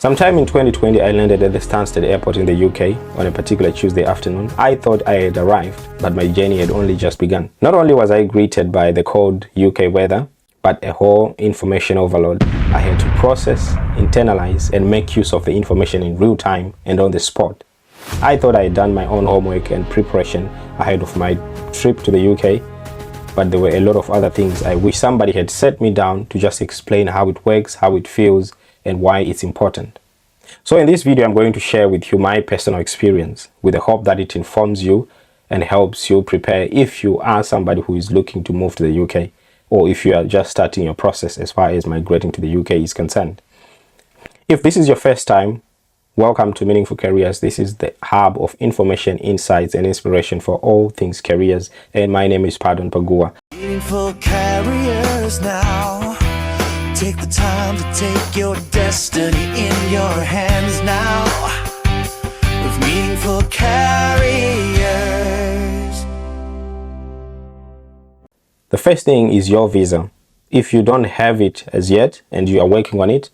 Sometime in 2020, I landed at the Stansted Airport in the UK on a particular Tuesday afternoon. I thought I had arrived, but my journey had only just begun. Not only was I greeted by the cold UK weather, but a whole information overload. I had to process, internalize, and make use of the information in real time and on the spot. I thought I had done my own homework and preparation ahead of my trip to the UK, but there were a lot of other things I wish somebody had set me down to just explain how it works, how it feels, and why it's important. So in this video, I'm going to share with you my personal experience with the hope that it informs you and helps you prepare if you are somebody who is looking to move to the UK, or if you are just starting your process as far as migrating to the UK is concerned. If this is your first time, welcome to Meaningful Careers. This is the hub of information, insights, and inspiration for all things careers. And my name is Pardon Pagua. Meaningful Careers now. Take the time to take your destiny in your hands now. With Meaningful Careers. The first thing is your visa. If you don't have it as yet and you are working on it,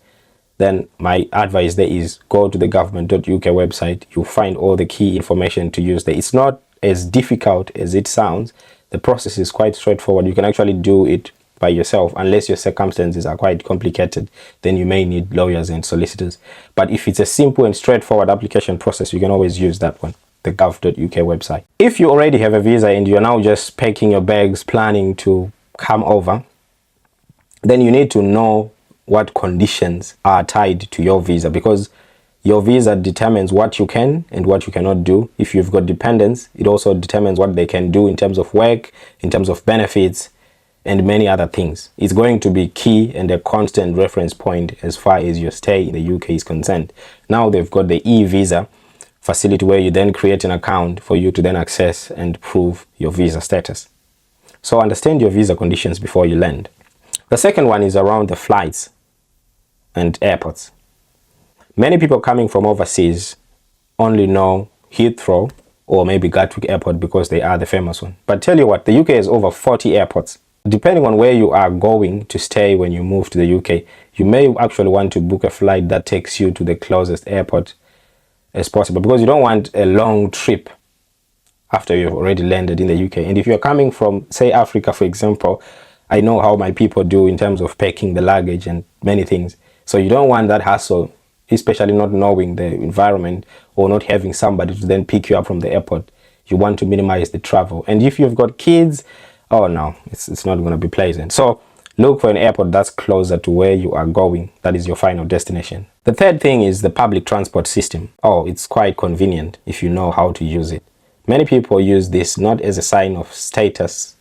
then my advice there is go to the government.uk website. You'll find all the key information to use there. It's not as difficult as it sounds. The process is quite straightforward. You can actually do it by yourself unless your circumstances are quite complicated. Then you may need lawyers and solicitors. But if it's a simple and straightforward application process, you can always use that one, the gov.uk website. If you already have a visa and you're now just packing your bags, planning to come over, then you need to know what conditions are tied to your visa, because your visa determines what you can and what you cannot do. If you've got dependents, it also determines what they can do in terms of work, in terms of benefits, and many other things. It's going to be key and a constant reference point as far as your stay in the UK is concerned. Now they've got the e-visa facility where you then create an account for you to then access and prove your visa status. So understand your visa conditions before you land. The second one is around the flights and airports. Many people coming from overseas only know Heathrow or maybe Gatwick Airport because they are the famous one. But tell you what, the UK has over 40 airports. Depending on where you are going to stay when you move to the UK, you may actually want to book a flight that takes you to the closest airport as possible, because you don't want a long trip after you've already landed in the UK. And if you're coming from, say, Africa, for example, I know how my people do in terms of packing the luggage and many things. So you don't want that hassle, especially not knowing the environment or not having somebody to then pick you up from the airport. You want to minimize the travel. And if you've got kids, oh no, it's not going to be pleasant. So look for an airport that's closer to where you are going. That is your final destination. The third thing is the public transport system. Oh, it's quite convenient if you know how to use it. Many people use this not as a sign of status,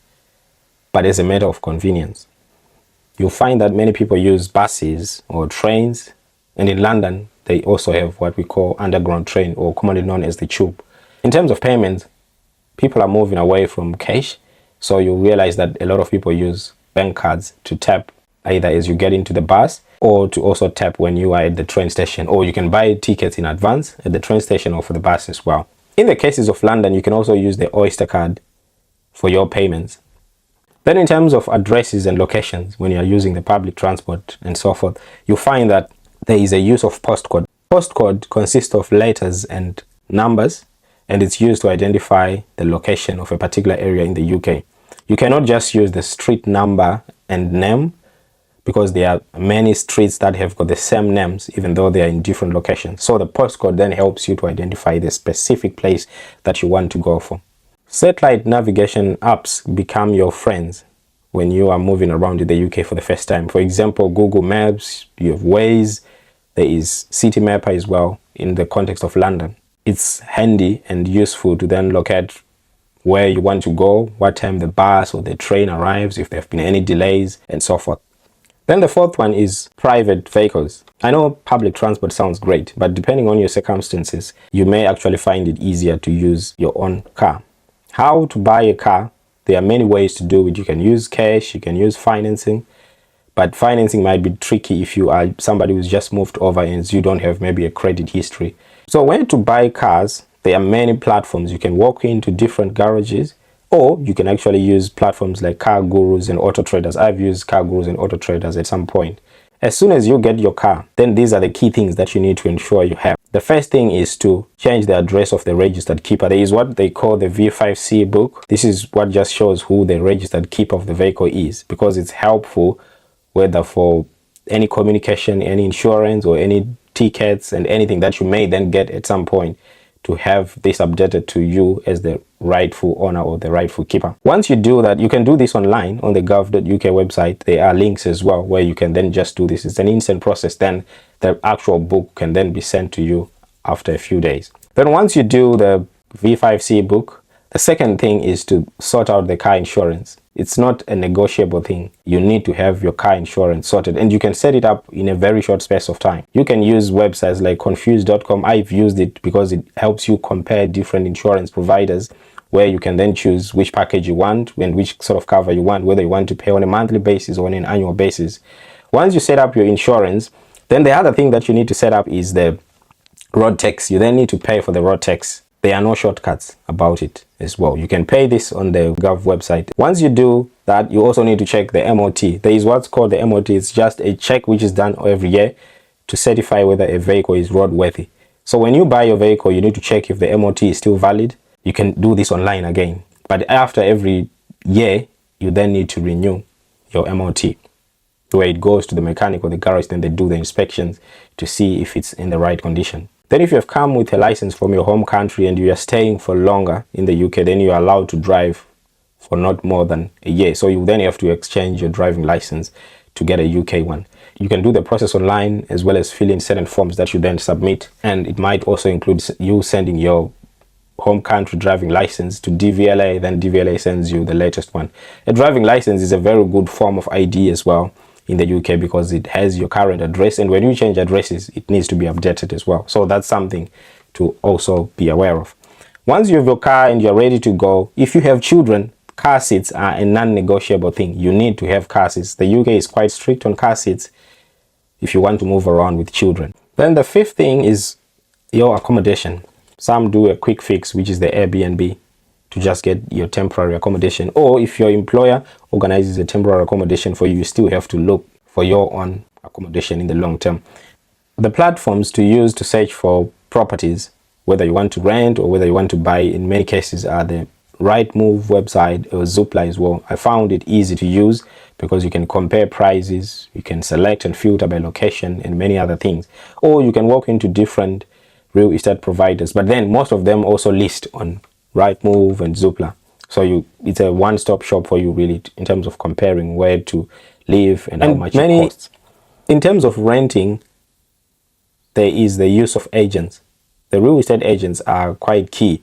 but as a matter of convenience. You'll find that many people use buses or trains, and in London, they also have what we call underground train, or commonly known as the tube. In terms of payments, people are moving away from cash, so you'll realize that a lot of people use bank cards to tap either as you get into the bus or to also tap when you are at the train station, or you can buy tickets in advance at the train station or for the bus as well. In the cases of London, you can also use the Oyster card for your payments. Then in terms of addresses and locations, when you're using the public transport and so forth, you find that there is a use of postcode. Postcode consists of letters and numbers, and it's used to identify the location of a particular area in the UK. You cannot just use the street number and name, because there are many streets that have got the same names even though they are in different locations. So the postcode then helps you to identify the specific place that you want to go for. Satellite navigation apps become your friends when you are moving around in the UK for the first time. For example, Google Maps, you have Waze, there is City Mapper as well in the context of London. It's handy and useful to then locate where you want to go, what time the bus or the train arrives, if there have been any delays, and so forth. Then the fourth one is private vehicles. I know public transport sounds great, but depending on your circumstances, you may actually find it easier to use your own car. How to buy a car? There are many ways to do it. You can use cash, you can use financing, but financing might be tricky if you are somebody who's just moved over and you don't have maybe a credit history. So when to buy cars, there are many platforms. You can walk into different garages, or you can actually use platforms like Car Gurus and Auto Traders. I've used Car Gurus and Auto Traders at some point, As soon as you get your car, then these are the key things that you need to ensure you have. The first thing is to change the address of the registered keeper. There is what they call the V5C book. This is what just shows who the registered keeper of the vehicle is, because it's helpful whether for any communication, any insurance, or any tickets and anything that you may then get at some point, to have this updated to you as the rightful owner or the rightful keeper. Once you do that, you can do this online on the gov.uk website. There are links as well where you can then just do this. It's an instant process. Then the actual book can then be sent to you after a few days. Then once you do the V5C book, the second thing is to sort out the car insurance. It's not a negotiable thing. You need to have your car insurance sorted, and you can set it up in a very short space of time. You can use websites like confused.com. I've used it because it helps you compare different insurance providers, where you can then choose which package you want and which sort of cover you want, whether you want to pay on a monthly basis or on an annual basis. Once you set up your insurance, then the other thing that you need to set up is the road tax. You then need to pay for the road tax. There are no shortcuts about it as well. You can pay this on the Gov website. Once you do that, you also need to check the MOT. There is what's called the MOT. It's just a check which is done every year to certify whether a vehicle is roadworthy. So when you buy your vehicle, you need to check if the MOT is still valid. You can do this online again. But after every year, you then need to renew your MOT, where it goes to the mechanic or the garage, then they do the inspections to see if it's in the right condition. Then if you have come with a license from your home country and you are staying for longer in the UK, then you are allowed to drive for not more than a year. So you then have to exchange your driving license to get a UK one. You can do the process online as well as fill in certain forms that you then submit. And it might also include you sending your home country driving license to DVLA, then DVLA sends you the latest one. A driving license is a very good form of ID as well in the UK, because it has your current address, and when you change addresses, it needs to be updated as well. So that's something to also be aware of. Once you have your car and you're ready to go, if you have children, car seats are a non-negotiable thing. You need to have car seats. The UK is quite strict on car seats if you want to move around with children. Then the fifth thing is your accommodation. Some do a quick fix, which is the Airbnb, to just get your temporary accommodation. Or if your employer organizes a temporary accommodation for you, you still have to look for your own accommodation in the long term. The platforms to use to search for properties, whether you want to rent or whether you want to buy, in many cases are the Rightmove website or Zoopla as well. I found it easy to use because you can compare prices, you can select and filter by location and many other things. Or you can walk into different real estate providers, but then most of them also list on Rightmove and Zoopla. So it's a one-stop shop for you really in terms of comparing where to live and how much it costs. In terms of renting, there is the use of agents. The real estate agents are quite key.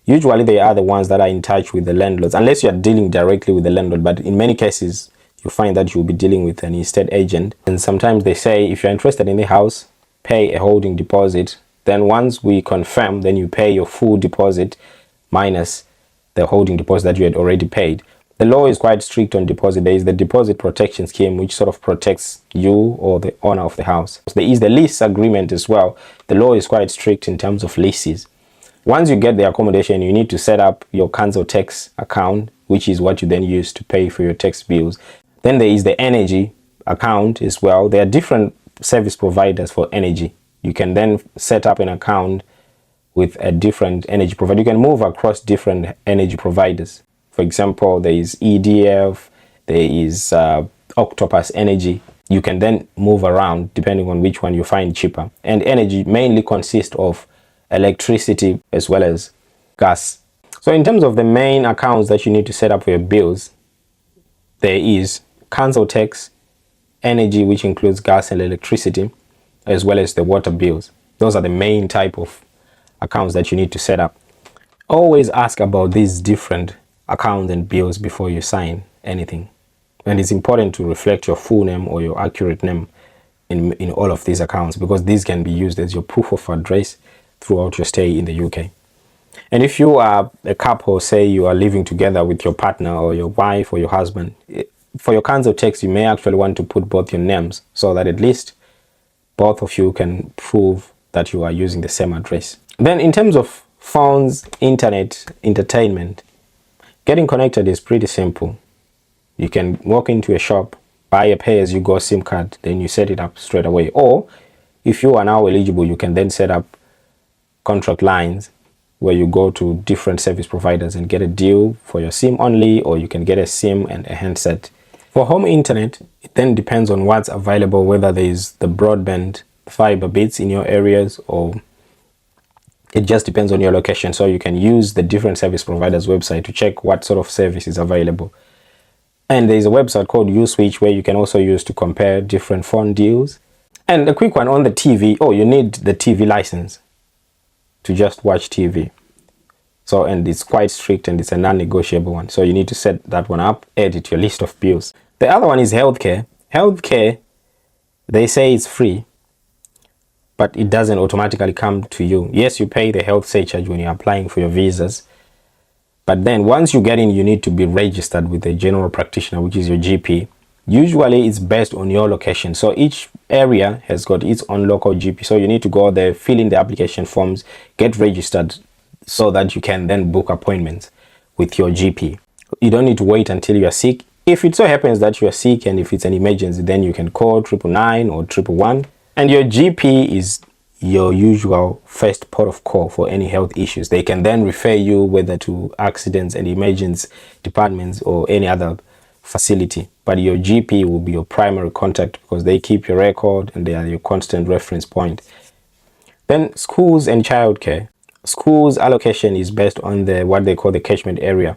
Usually they are the ones that are in touch with the landlords, unless you are dealing directly with the landlord. But in many cases, you find that you'll be dealing with an estate agent. And sometimes they say, if you're interested in the house, pay a holding deposit. Then once we confirm, then you pay your full deposit minus the holding deposit that you had already paid. The law is quite strict on deposit. There is the deposit protection scheme, which sort of protects you or the owner of the house. There is the lease agreement as well. The law is quite strict in terms of leases. Once you get the accommodation, you need to set up your council tax account, which is what you then use to pay for your tax bills. Then there is the energy account as well. There are different service providers for energy. You can then set up an account with a different energy provider. You can move across different energy providers. For example, there is EDF, there is Octopus Energy. You can then move around depending on which one you find cheaper. And energy mainly consists of electricity as well as gas. So in terms of the main accounts that you need to set up for your bills, there is council tax, energy, which includes gas and electricity, as well as the water bills. Those are the main type of accounts that you need to set up. Always ask about these different accounts and bills before you sign anything. And it's important to reflect your full name or your accurate name in all of these accounts, because these can be used as your proof of address throughout your stay in the UK. And if you are a couple, say you are living together with your partner or your wife or your husband, for your council tax, you may actually want to put both your names so that at least both of you can prove that you are using the same address. Then in terms of phones, internet, entertainment, getting connected is pretty simple. You can walk into a shop, buy a pay-as-you-go SIM card, then you set it up straight away. Or if you are now eligible, you can then set up contract lines where you go to different service providers and get a deal for your SIM only, or you can get a SIM and a handset. For home internet, it then depends on what's available, whether there is the broadband fiber bits in your areas, or it just depends on your location. So you can use the different service providers website to check what sort of service is available. And there's a website called USwitch where you can also use to compare different phone deals. And a quick one on the TV. Oh, you need the TV license to just watch TV. So, and it's quite strict and it's a non-negotiable one. So you need to set that one up, add it to your list of bills. The other one is healthcare. Healthcare, they say it's free, but it doesn't automatically come to you. Yes, you pay the health surcharge when you're applying for your visas. But then once you get in, you need to be registered with a general practitioner, which is your GP. Usually it's based on your location. So each area has got its own local GP. So you need to go there, fill in the application forms, get registered so that you can then book appointments with your GP. You don't need to wait until you are sick. If it so happens that you are sick and if it's an emergency, then you can call 999 or 111. And your GP is your usual first port of call for any health issues. They can then refer you whether to accidents and emergency departments or any other facility. But your GP will be your primary contact because they keep your record and they are your constant reference point. Then schools and childcare. Schools allocation is based on what they call the catchment area.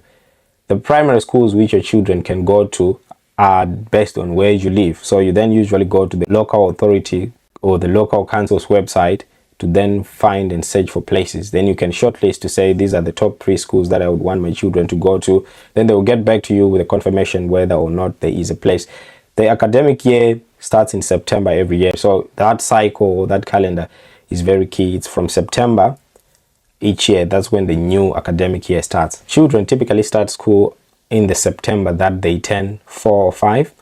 The primary schools which your children can go to are based on where you live. So you then usually go to the local authority or the local council's website to then find and search for places. Then you can shortlist to say these are the top 3 schools that I would want my children to go to. Then they will get back to you with a confirmation whether or not there is a place. The academic year starts in September every year. So that cycle or that calendar is very key. It's from September each year. That's when the new academic year starts. Children typically start school in the September that they turn 4 or 5.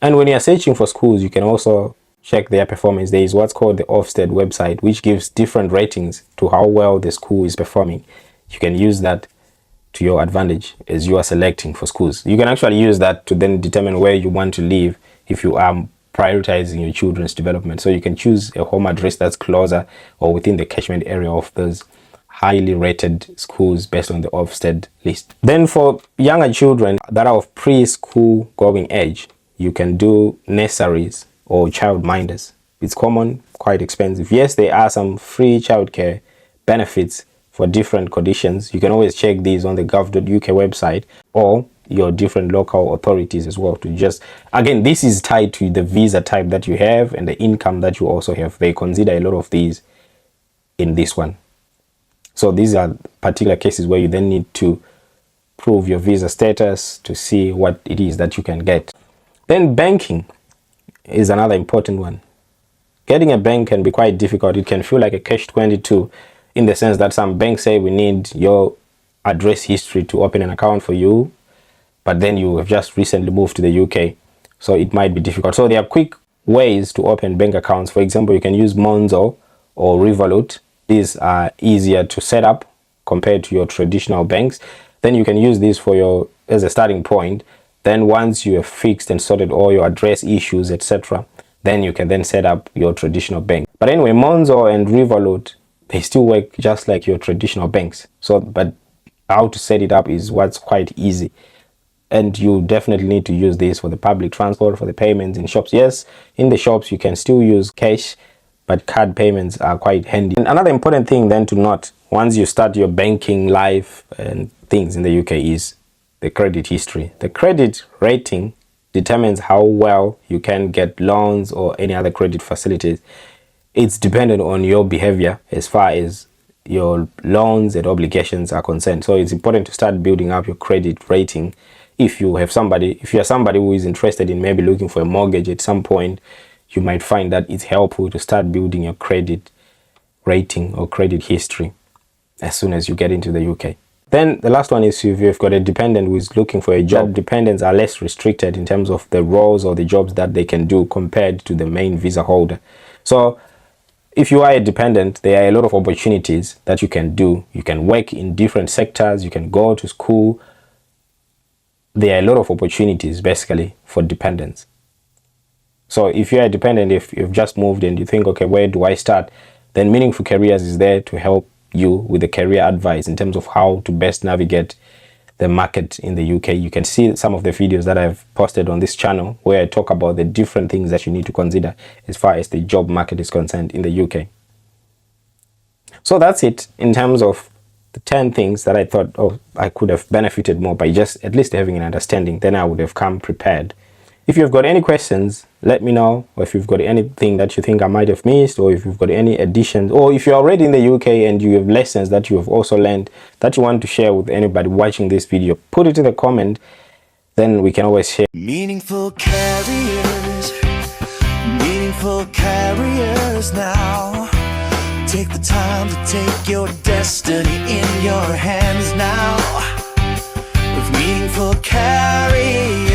And when you're searching for schools, you can also check their performance. There is what's called the Ofsted website, which gives different ratings to how well the school is performing. You can use that to your advantage as you are selecting for schools. You can actually use that to then determine where you want to live if you are prioritizing your children's development. So you can choose a home address that's closer or within the catchment area of those highly rated schools based on the Ofsted list. Then for younger children that are of preschool going age, you can do nurseries or childminders. It's common, quite expensive. Yes, there are some free childcare benefits for different conditions. You can always check these on the gov.uk website or your different local authorities as well to just, again, this is tied to the visa type that you have and the income that you also have. They consider a lot of these in this one. So these are particular cases where you then need to prove your visa status to see what it is that you can get. Then banking is another important one. Getting a bank can be quite difficult. It can feel like a catch-22 in the sense that some banks say we need your address history to open an account for you, but then you have just recently moved to the UK, so it might be difficult. So there are quick ways to open bank accounts. For example, you can use Monzo or Revolut. These are easier to set up compared to your traditional banks. Then you can use this for as a starting point. Then once you have fixed and sorted all your address issues, etc., then you can then set up your traditional bank. But anyway, Monzo and Revolut, they still work just like your traditional banks. So, but how to set it up is what's quite easy. And you definitely need to use this for the public transport, for the payments in shops. Yes, in the shops you can still use cash, but card payments are quite handy. And another important thing then to note, once you start your banking life and things in the UK is the credit history. The credit rating determines how well you can get loans or any other credit facilities. It's dependent on your behavior as far as your loans and obligations are concerned. So it's important to start building up your credit rating. If you are somebody who is interested in maybe looking for a mortgage at some point, you might find that it's helpful to start building your credit rating or credit history as soon as you get into the UK. Then the last one is if you've got a dependent who is looking for a job. Dependents are less restricted in terms of the roles or the jobs that they can do compared to the main visa holder. So if you are a dependent, there are a lot of opportunities that you can do. You can work in different sectors, you can go to school. There are a lot of opportunities basically for dependents. So if you're a dependent, if you've just moved and you think, okay, where do I start? Then Meaningful Careers is there to help you with the career advice in terms of how to best navigate the market in the UK. You can see some of the videos that I've posted on this channel where I talk about the different things that you need to consider as far as the job market is concerned in the UK. So that's it in terms of the 10 things that I thought, oh, I could have benefited more by just at least having an understanding. Then I would have come prepared. If you've got any questions, let me know. Or if you've got anything that you think I might have missed, or if you've got any additions, or if you're already in the UK and you have lessons that you have also learned that you want to share with anybody watching this video, put it in the comment. Then we can always share. Meaningful careers now. Take the time to take your destiny in your hands now. With meaningful careers.